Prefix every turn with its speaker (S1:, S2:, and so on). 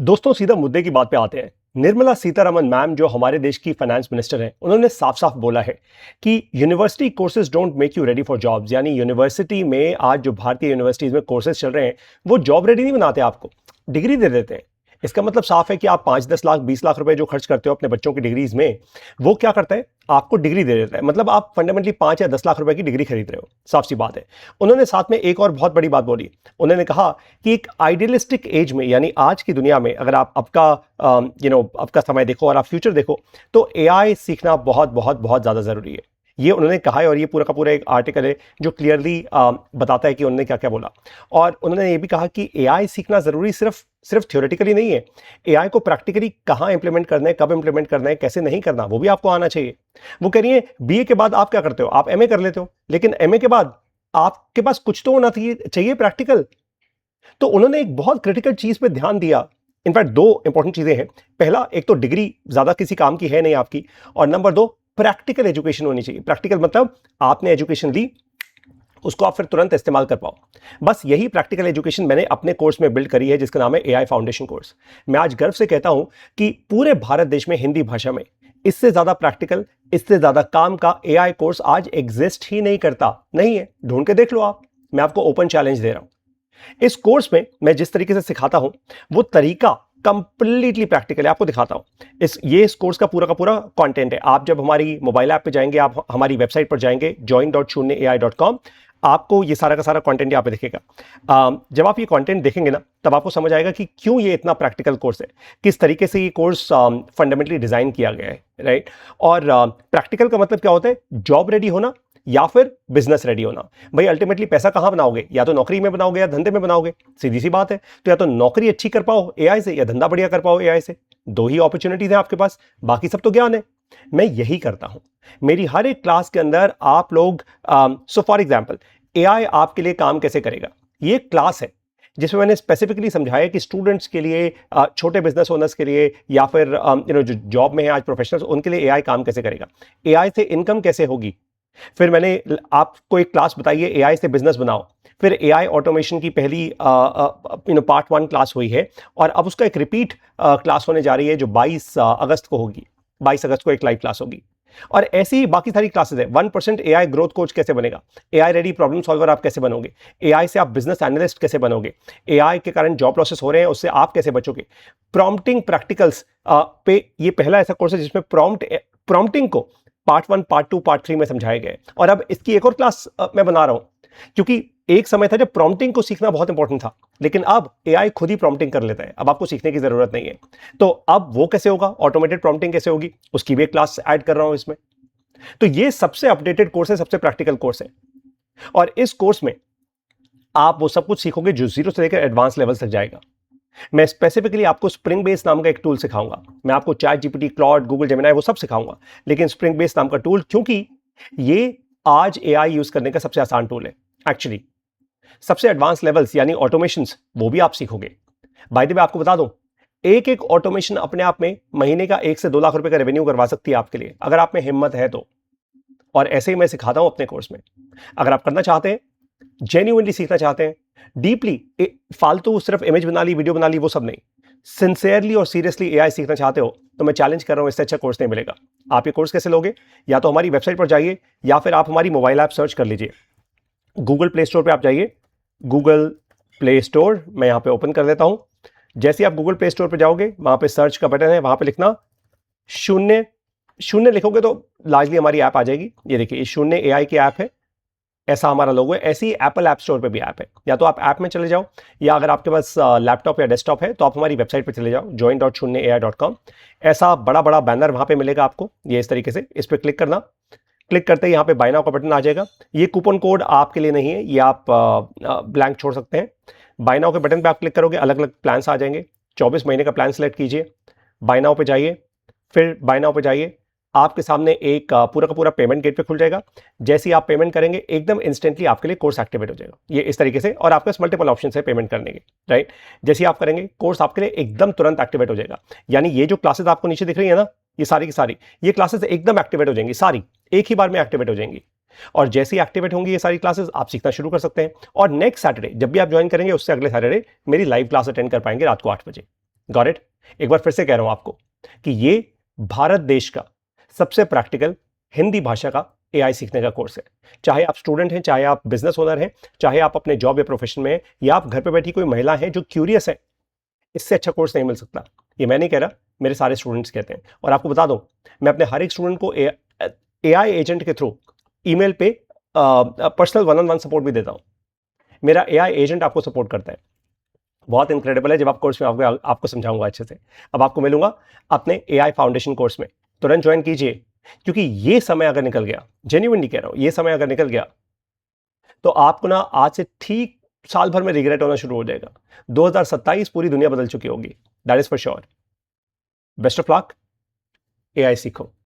S1: दोस्तों, सीधा मुद्दे की बात पे आते हैं। निर्मला सीतारमण मैम जो हमारे देश की फाइनेंस मिनिस्टर हैं, उन्होंने साफ साफ बोला है कि university courses don't make you ready for jobs. यानी यूनिवर्सिटी में आज जो भारतीय यूनिवर्सिटीज में कोर्सेज चल रहे हैं वो जॉब रेडी नहीं बनाते, आपको डिग्री दे देते हैं। इसका मतलब साफ है कि आप 5-10 लाख 20 लाख रुपए जो खर्च करते हो अपने बच्चों की डिग्रीज में, वो क्या करता है, आपको डिग्री दे देता है। मतलब आप फंडामेंटली 5 या 10 लाख रुपए की डिग्री खरीद रहे हो, साफ सी बात है। उन्होंने साथ में एक और बहुत बड़ी बात बोली। उन्होंने कहा कि एक आइडियलिस्टिक एज में, यानी आज की दुनिया में, अगर आप आपका समय देखो और आप फ्यूचर देखो, तो एआई सीखना बहुत बहुत बहुत ज़्यादा ज़रूरी है। ये उन्होंने कहा है और ये पूरा का पूरा एक आर्टिकल है जो क्लियरली बताता है कि उन्होंने क्या क्या बोला। और उन्होंने ये भी कहा कि एआई सीखना ज़रूरी सिर्फ सिर्फ थ्योरेटिकली नहीं है। एआई को प्रैक्टिकली कहाँ इंप्लीमेंट करना है, कब इंप्लीमेंट करना है, कैसे नहीं करना, वो भी आपको आना चाहिए। वो कह रही है बीए के बाद आप क्या करते हो, आप एमए कर लेते हो, लेकिन एमए के बाद आपके पास कुछ तो होना चाहिए प्रैक्टिकल। तो उन्होंने एक बहुत क्रिटिकल चीज पे ध्यान दिया। इनफैक्ट दो इंपॉर्टेंट चीजें हैं। पहला, एक तो डिग्री ज्यादा किसी काम की है नहीं आपकी, और नंबर दो, प्रैक्टिकल एजुकेशन होनी चाहिए। प्रैक्टिकल मतलब आपने एजुकेशन ली, उसको आप फिर तुरंत इस्तेमाल कर पाओ। बस यही प्रैक्टिकल एजुकेशन मैंने अपने कोर्स में बिल्ड करी है, जिसका नाम है एआई फाउंडेशन कोर्स। मैं आज गर्व से कहता हूं कि पूरे भारत देश में हिंदी भाषा में इससे ज्यादा प्रैक्टिकल, इससे ज्यादा काम का एआई कोर्स आज एग्जिस्ट ही नहीं करता। नहीं है, ढूंढ के देख लो आप। मैं आपको ओपन चैलेंज दे रहा हूं। इस कोर्स में मैं जिस तरीके से सिखाता हूं, वो तरीका कंप्लीटली प्रैक्टिकल है। आपको दिखाता हूं। इस कोर्स का पूरा कंटेंट है। आप जब हमारी मोबाइल ऐप पे जाएंगे, आप हमारी वेबसाइट पर जाएंगे join.शून्य.ai.com, आपको ये सारा का सारा कंटेंट यहाँ पे दिखेगा। जब आप ये कंटेंट देखेंगे ना, तब आपको समझ आएगा कि क्यों ये इतना प्रैक्टिकल कोर्स है, किस तरीके से ये कोर्स फंडामेंटली डिजाइन किया गया है, राइट। और प्रैक्टिकल का मतलब क्या होता है, जॉब रेडी होना या फिर बिजनेस रेडी होना। भाई अल्टीमेटली पैसा कहां बनाओगे, या तो नौकरी में बनाओगे या धंधे में बनाओगे, सीधी सी बात है। तो या तो नौकरी अच्छी कर पाओ एआई से, या धंधा बढ़िया कर पाओ एआई से। दो ही अपॉर्चुनिटीज है आपके पास, बाकी सब तो ज्ञान है। मैं यही करता हूं मेरी हर एक क्लास के अंदर। आप लोग सो फॉर एग्जाम्पल, एआई आपके लिए काम कैसे करेगा, ये क्लास है जिसमें मैंने स्पेसिफिकली समझाया कि स्टूडेंट्स के लिए, छोटे बिजनेस ओनर्स के लिए, या फिर जो जॉब में है आज प्रोफेशनल्स, उनके लिए एआई काम कैसे करेगा, एआई से इनकम कैसे होगी। फिर मैंने आपको एक क्लास बताई है एआई से बिजनेस बनाओ। फिर एआई ऑटोमेशन की पहली पार्ट 1 क्लास हुई है, और अब उसका एक रिपीट क्लास होने जा रही है जो 22 अगस्त को होगी। 22 अगस्त को एक लाइव क्लास होगी। और ऐसी ही बाकी सारी क्लासेस है। 1% एआई ग्रोथ कोच कैसे बनेगा, एआई रेडी प्रॉब्लम सॉल्वर आप कैसे बनोगे, एआई से आप बिजनेस एनालिस्ट कैसे बनोगे, एआई के कारण जॉब लॉसेस हो रहे हैं उससे आप कैसे बचोगे, प्रॉम्प्टिंग प्रैक्टिकल्स पे ये पहला ऐसा कोर्स है जिसमें प्रॉम्प्टिंग को पार्ट 1, पार्ट 2, पार्ट 3 में समझाया गया है। और अब इसकी एक और क्लास मैं बना रहा हूं, क्योंकि एक समय था जब प्रॉम्प्टिंग को सीखना बहुत इंपॉर्टेंट था, लेकिन अब एआई खुद ही प्रॉम्प्टिंग कर लेता है। अब आपको सीखने की जरूरत नहीं है। तो अब वो कैसे होगा, ऑटोमेटेड प्रॉम्प्टिंग कैसे होगी, उसकी भी एक क्लास ऐड कर रहा हूं इसमें। तो ये सबसे अपडेटेड कोर्स है, सबसे प्रैक्टिकल कोर्स है। और इस कोर्स में आप वो सब कुछ सीखोगे जो 0 से लेकर एडवांस लेवल तक जाएगा। मैं स्पेसिफिकली आपको स्प्रिंग बेस नाम का एक टूल सिखाऊंगा। मैं आपको chat GPT, Claude, Google Gemini वो सब सिखाऊंगा, लेकिन स्प्रिंग बेस नाम का टूल, क्योंकि ये आज एआई यूज करने का सबसे आसान टूल है। एक्चुअली सबसे एडवांस लेवल्स यानी ऑटोमेशंस, वो भी आप सीखोगे। बाय द वे आपको बता दूं, एक एक ऑटोमेशन अपने आप में महीने का 1 से 2 लाख रुपए का रेवेन्यू करवा सकती है आपके लिए, अगर आप में हिम्मत है तो। और ऐसे ही मैं सिखाता हूं अपने कोर्स में। अगर आप करना चाहते हैं, जेन्युइनली सीखना चाहते हैं, डीपली, फालतू सिर्फ इमेज बना ली, वीडियो बना ली, वो सब नहीं, सिंसियरली और सीरियसली एआई सीखना चाहते हो, तो मैं चैलेंज कर रहा हूं, इससे अच्छा कोर्स नहीं मिलेगा। आप ये कोर्स कैसे लोगे, या तो हमारी वेबसाइट पर जाइए, या फिर आप हमारी मोबाइल ऐप सर्च कर लीजिए। गूगल प्ले स्टोर पे आप जाइए, गूगल प्ले स्टोर मैं यहां पे ओपन कर देता हूं। जैसे आप गूगल प्ले स्टोर पे जाओगे, वहां पे सर्च का बटन है, वहां पे लिखना शून्य। शून्य लिखोगे तो लार्जली हमारी ऐप आ जाएगी। ये देखिए, ये शून्य एआई की ऐप है, ऐसा हमारा लोगो है। ऐसी ही एप्पल ऐप स्टोर पे भी ऐप है। या तो आप ऐप में चले जाओ, या अगर आपके पास लैपटॉप या डेस्कटॉप है तो आप हमारी वेबसाइट पे चले जाओ join.शून्य.ai.com। ऐसा बड़ा बड़ा बैनर वहां पे मिलेगा आपको, ये इस तरीके से। इस पर क्लिक करना, क्लिक करते ही यहाँ पे बाय नाउ का बटन आ जाएगा। ये कूपन कोड आपके लिए नहीं है, ये आप ब्लैंक छोड़ सकते हैं। बाय नाउ के बटन पे आप क्लिक करोगे, अलग अलग प्लान्स आ जाएंगे। 24 महीने का प्लान सेलेक्ट कीजिए, बाय नाउ पे जाइए, फिर बाय नाउ पे जाइए। आपके सामने एक पूरा का पूरा पेमेंट गेटवे खुल जाएगा। जैसे ही आप पेमेंट करेंगे, एकदम इंस्टेंटली आपके लिए कोर्स एक्टिवेट हो जाएगा, ये इस तरीके से। और आपके पास मल्टीपल ऑप्शन है पेमेंट करने के, राइट। जैसे ही आप करेंगे, कोर्स आपके लिए एकदम तुरंत एक्टिवेट हो जाएगा। यानी ये जो क्लासेस आपको नीचे दिख रही है ना, ये सारी की सारी ये क्लासेस एकदम एक्टिवेट हो जाएंगी, सारी एक ही बार में एक्टिवेट हो जाएंगी। और जैसे ही एक्टिवेट होंगी ये सारी क्लासेस, आप सीखना शुरू कर सकते हैं। और नेक्स्ट सैटरडे जब भी आप ज्वाइन करेंगे, उससे अगले सैटरडे मेरी लाइव क्लास अटेंड कर पाएंगे रात को 8 बजे। Got it? एक बार फिर से कह रहा हूं आपको कि ये भारत देश का सबसे प्रैक्टिकल हिंदी भाषा का एआई सीखने का कोर्स है। चाहे आप स्टूडेंट हैं, चाहे आप बिजनेस ओनर हैं, चाहे आप अपने जॉब या प्रोफेशन में हैं, या आप घर पे बैठी कोई महिला है जो क्यूरियस है, इससे अच्छा कोर्स नहीं मिल सकता। ये मैं नहीं कह रहा, मेरे सारे स्टूडेंट्स कहते हैं। और आपको बता दूं, मैं अपने हर एक स्टूडेंट को एआई एजेंट के थ्रू ईमेल पे personal one on one support भी देता हूं। मेरा एआई एजेंट आपको सपोर्ट करता है। बहुत इनक्रेडिबल है। जब आप कोर्स में आपको समझाऊंगा अच्छे से। अब आपको मिलूंगा अपने एआई फाउंडेशन कोर्स में। तुरंत ज्वाइन कीजिए, क्योंकि ये समय अगर निकल गया, जेन्युइनली कह रहा हूं, ये समय अगर निकल गया तो आपको ना आज से ठीक साल भर में रिग्रेट होना शुरू हो जाएगा। 2027 पूरी दुनिया बदल चुकी होगी, that is for sure. Best of luck, AI सीखो।